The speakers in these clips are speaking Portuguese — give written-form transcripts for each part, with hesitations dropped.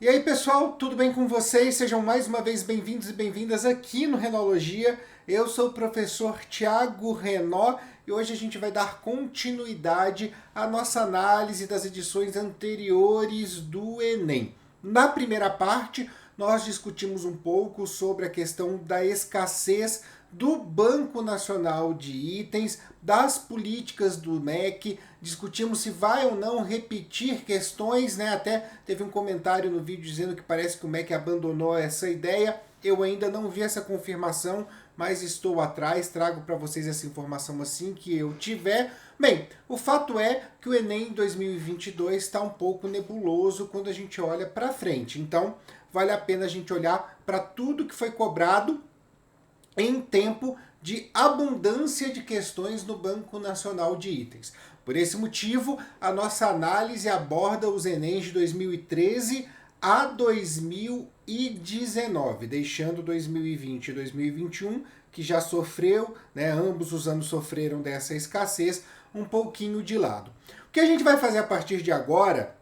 E aí pessoal, tudo bem com vocês? Sejam mais uma vez bem-vindos e bem-vindas aqui no Renologia. Eu sou o professor Tiago Renó e hoje a gente vai dar continuidade à nossa análise das edições anteriores do Enem. Na primeira parte, nós discutimos um pouco sobre a questão da escassez do Banco Nacional de Itens, das políticas do MEC, discutimos se vai ou não repetir questões, né? Até teve um comentário no vídeo dizendo que parece que o MEC abandonou essa ideia. Eu ainda não vi essa confirmação, mas estou atrás, trago para vocês essa informação assim que eu tiver. Bem, o fato é que o Enem 2022 está um pouco nebuloso quando a gente olha para frente. Então, vale a pena a gente olhar para tudo que foi cobrado em tempo de abundância de questões no Banco Nacional de Itens. Por esse motivo, a nossa análise aborda os Enems de 2013 a 2019, deixando 2020 e 2021, que já sofreu, né, ambos os anos sofreram dessa escassez, um pouquinho de lado. O que a gente vai fazer a partir de agora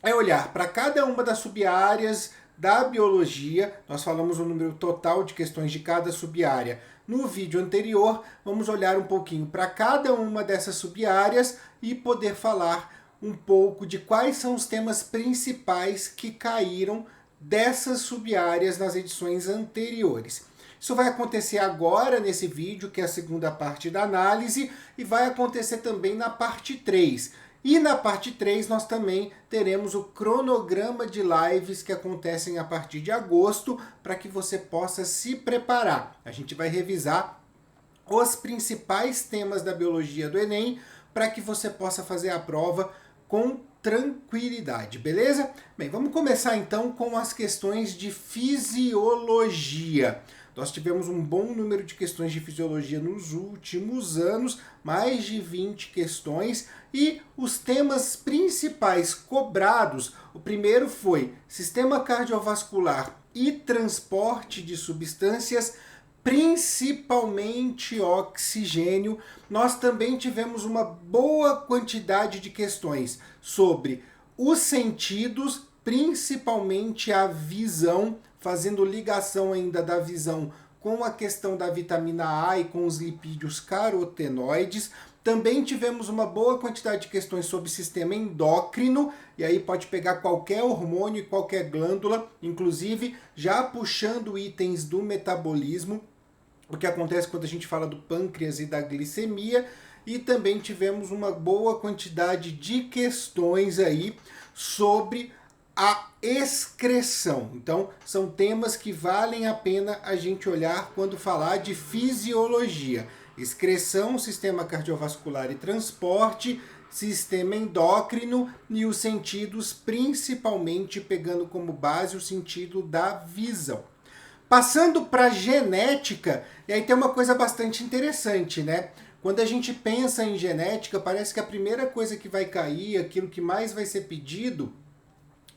é olhar para cada uma das sub-áreas da biologia. Nós falamos o número total de questões de cada sub-área no vídeo anterior. Vamos olhar um pouquinho para cada uma dessas sub-áreas e poder falar um pouco de quais são os temas principais que caíram dessas sub-áreas nas edições anteriores. Isso vai acontecer agora nesse vídeo, que é a segunda parte da análise, e vai acontecer também na parte 3. E na parte 3 nós também teremos o cronograma de lives que acontecem a partir de agosto, para que você possa se preparar. A gente vai revisar os principais temas da biologia do Enem, para que você possa fazer a prova com tranquilidade, beleza? Bem, vamos começar então com as questões de fisiologia. Nós tivemos um bom número de questões de fisiologia nos últimos anos, mais de 20 questões, e os temas principais cobrados, o primeiro foi sistema cardiovascular e transporte de substâncias, principalmente oxigênio. Nós também tivemos uma boa quantidade de questões sobre os sentidos, principalmente a visão, fazendo ligação ainda da visão com a questão da vitamina A e com os lipídios carotenoides. Também tivemos uma boa quantidade de questões sobre sistema endócrino, e aí pode pegar qualquer hormônio e qualquer glândula, inclusive já puxando itens do metabolismo, o que acontece quando a gente fala do pâncreas e da glicemia. E também tivemos uma boa quantidade de questões aí sobre a excreção. Então, são temas que valem a pena a gente olhar quando falar de fisiologia. Excreção, sistema cardiovascular e transporte, sistema endócrino e os sentidos, principalmente pegando como base o sentido da visão. Passando para genética, e aí tem uma coisa bastante interessante, né? Quando a gente pensa em genética, parece que a primeira coisa que vai cair, aquilo que mais vai ser pedido,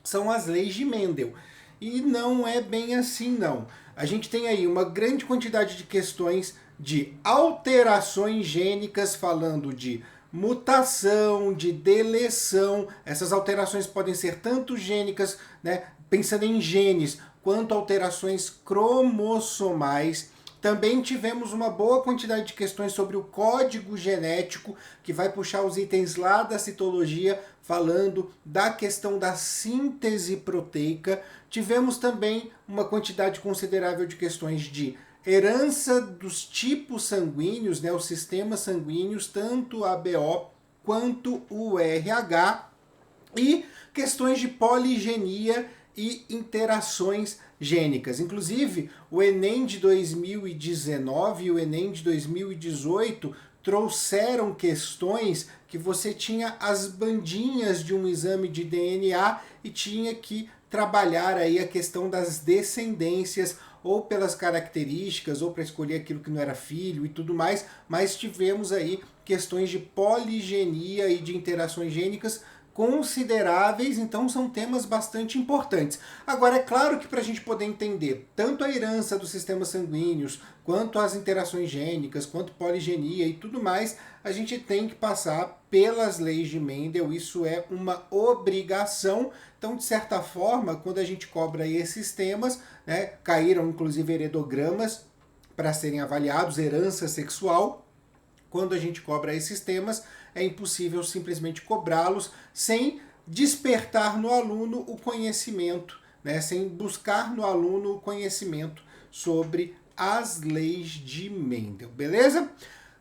são as leis de Mendel. E não é bem assim, não. A gente tem aí uma grande quantidade de questões de alterações gênicas, falando de mutação, de deleção. Essas alterações podem ser tanto gênicas, né, pensando em genes, quanto alterações cromossomais. Também tivemos uma boa quantidade de questões sobre o código genético, que vai puxar os itens lá da citologia, falando da questão da síntese proteica. Tivemos também uma quantidade considerável de questões de herança dos tipos sanguíneos, né, os sistemas sanguíneos, tanto a ABO quanto o RH, e questões de poligenia e interações gênicas. Inclusive, o Enem de 2019 e o Enem de 2018 trouxeram questões que você tinha as bandinhas de um exame de DNA e tinha que trabalhar aí a questão das descendências, ou pelas características, ou para escolher aquilo que não era filho e tudo mais, mas tivemos aí questões de poligenia e de interações gênicas consideráveis, então são temas bastante importantes. Agora, é claro que para a gente poder entender tanto a herança dos sistemas sanguíneos, quanto as interações gênicas, quanto poligenia e tudo mais, a gente tem que passar pelas leis de Mendel, isso é uma obrigação. Então, de certa forma, quando a gente cobra esses temas, né, caíram inclusive heredogramas para serem avaliados, herança sexual. Quando a gente cobra esses temas, é impossível simplesmente cobrá-los sem despertar no aluno o conhecimento, né? Sem buscar no aluno o conhecimento sobre as leis de Mendel, beleza?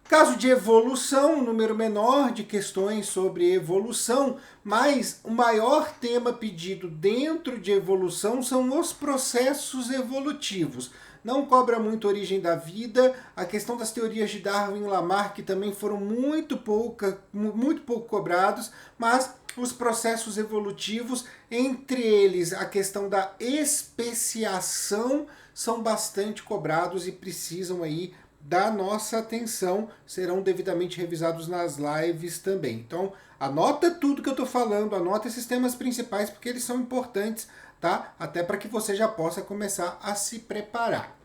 Caso de evolução, um número menor de questões sobre evolução, mas o maior tema pedido dentro de evolução são os processos evolutivos. Não cobra muito a origem da vida, a questão das teorias de Darwin e Lamarck também foram muito pouco cobrados, mas os processos evolutivos, entre eles a questão da especiação, são bastante cobrados e precisam aí da nossa atenção, serão devidamente revisados nas lives também. Então, anota tudo que eu estou falando, anota esses temas principais, porque eles são importantes, tá? Até para que você já possa começar a se preparar.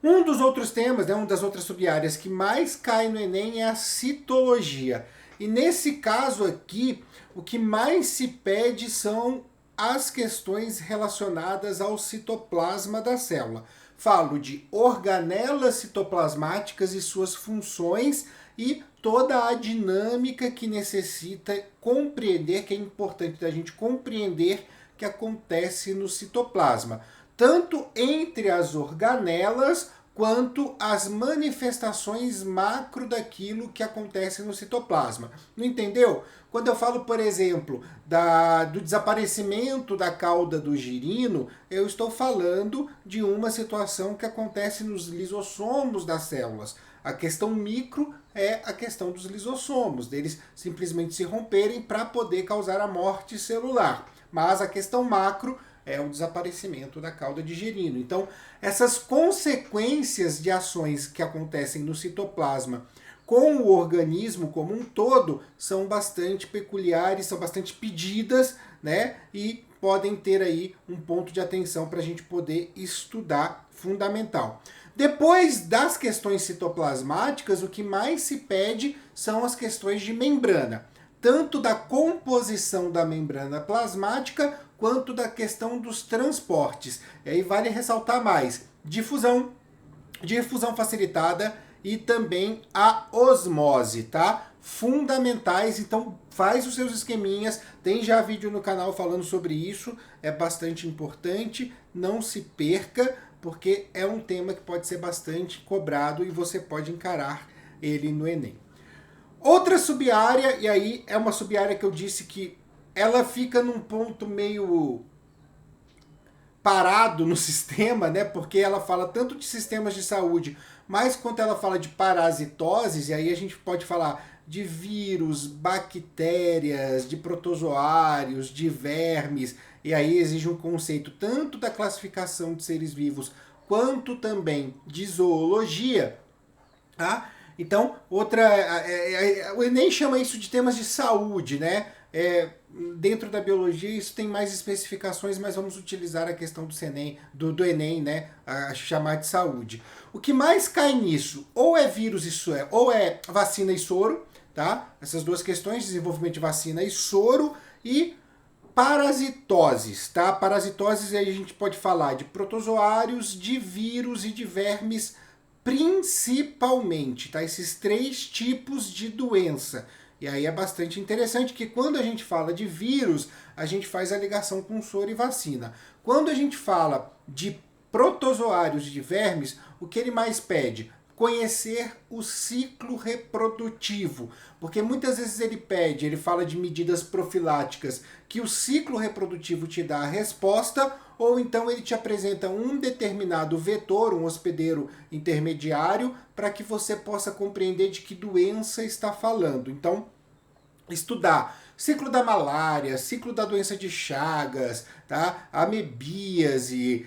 Um dos outros temas, né, uma das outras sub-áreas que mais cai no Enem é a citologia. E nesse caso aqui, o que mais se pede são as questões relacionadas ao citoplasma da célula. Falo de organelas citoplasmáticas e suas funções e toda a dinâmica que necessita compreender, que é importante da gente compreender que acontece no citoplasma. Tanto entre as organelas, quanto as manifestações macro daquilo que acontece no citoplasma. Não entendeu? Quando eu falo, por exemplo, do desaparecimento da cauda do girino, eu estou falando de uma situação que acontece nos lisossomos das células. A questão micro é a questão dos lisossomos, deles simplesmente se romperem para poder causar a morte celular. Mas a questão macro é o desaparecimento da cauda de girino. Então, essas consequências de ações que acontecem no citoplasma com o organismo como um todo são bastante peculiares, são bastante pedidas, né? E podem ter aí um ponto de atenção para a gente poder estudar, fundamental. Depois das questões citoplasmáticas, o que mais se pede são as questões de membrana, tanto da composição da membrana plasmática quanto da questão dos transportes. E aí vale ressaltar mais: difusão facilitada e também a osmose, tá? Fundamentais, então faz os seus esqueminhas, tem já vídeo no canal falando sobre isso, é bastante importante, não se perca, porque é um tema que pode ser bastante cobrado e você pode encarar ele no Enem. Outra sub-área, e aí é uma sub-área que eu disse que ela fica num ponto meio parado no sistema, né? Porque ela fala tanto de sistemas de saúde, mas quanto ela fala de parasitoses, e aí a gente pode falar de vírus, bactérias, de protozoários, de vermes, e aí exige um conceito tanto da classificação de seres vivos, quanto também de zoologia, tá? Então, o Enem chama isso de temas de saúde, né? Dentro da biologia isso tem mais especificações, mas vamos utilizar a questão do Enem, né? A chamar de saúde. O que mais cai nisso, ou é vírus ou é vacina e soro, tá? Essas duas questões, desenvolvimento de vacina e soro, e parasitoses, tá? Parasitoses, aí a gente pode falar de protozoários, de vírus e de vermes, principalmente, tá? Esses 3 tipos de doença. E aí é bastante interessante que quando a gente fala de vírus, a gente faz a ligação com soro e vacina. Quando a gente fala de protozoários e de vermes, o que ele mais pede? Conhecer o ciclo reprodutivo, porque muitas vezes ele fala de medidas profiláticas, que o ciclo reprodutivo te dá a resposta, ou então ele te apresenta um determinado vetor, um hospedeiro intermediário, para que você possa compreender de que doença está falando. Então, estudar ciclo da malária, ciclo da doença de Chagas, tá? Amebíase,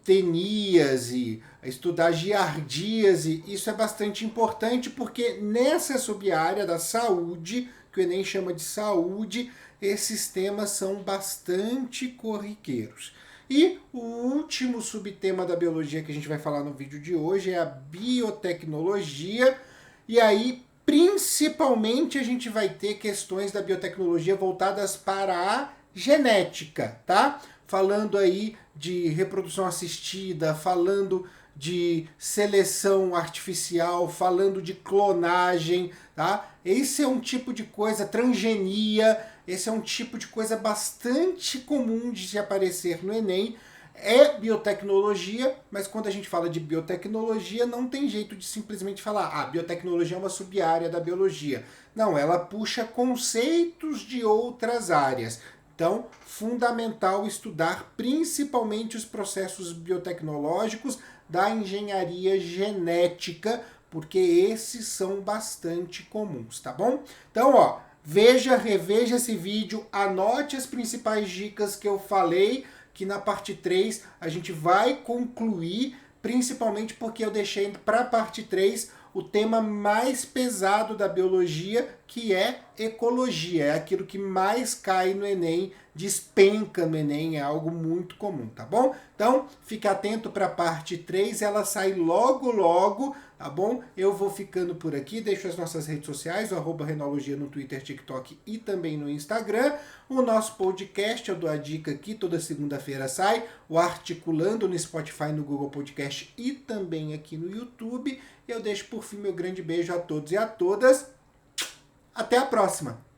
teníase, estudar giardíase, isso é bastante importante porque nessa sub-área da saúde que o Enem chama de saúde, esses temas são bastante corriqueiros. E o último subtema da biologia que a gente vai falar no vídeo de hoje é a biotecnologia. E aí, principalmente, a gente vai ter questões da biotecnologia voltadas para a genética, tá? Falando aí de reprodução assistida, falando de seleção artificial, falando de clonagem, tá? Esse é um tipo de coisa, transgenia, esse é um tipo de coisa bastante comum de se aparecer no Enem. É biotecnologia, mas quando a gente fala de biotecnologia, não tem jeito de simplesmente falar, ah, biotecnologia é uma sub-área da biologia. Não, ela puxa conceitos de outras áreas. Então, fundamental estudar principalmente os processos biotecnológicos da engenharia genética, porque esses são bastante comuns, tá bom? Então, ó, veja, reveja esse vídeo, anote as principais dicas que eu falei, que na parte 3 a gente vai concluir, principalmente porque eu deixei para a parte 3 o tema mais pesado da biologia, que é ecologia. É aquilo que mais cai no Enem, despenca no Enem, é algo muito comum, tá bom? Então, fica atento para a parte 3, ela sai logo, logo, tá bom? Eu vou ficando por aqui, deixo as nossas redes sociais, o @renologia no Twitter, TikTok e também no Instagram. O nosso podcast, eu dou a dica aqui, toda segunda-feira sai, o Articulando no Spotify, no Google Podcast e também aqui no YouTube. Eu deixo por fim meu grande beijo a todos e a todas. Até a próxima!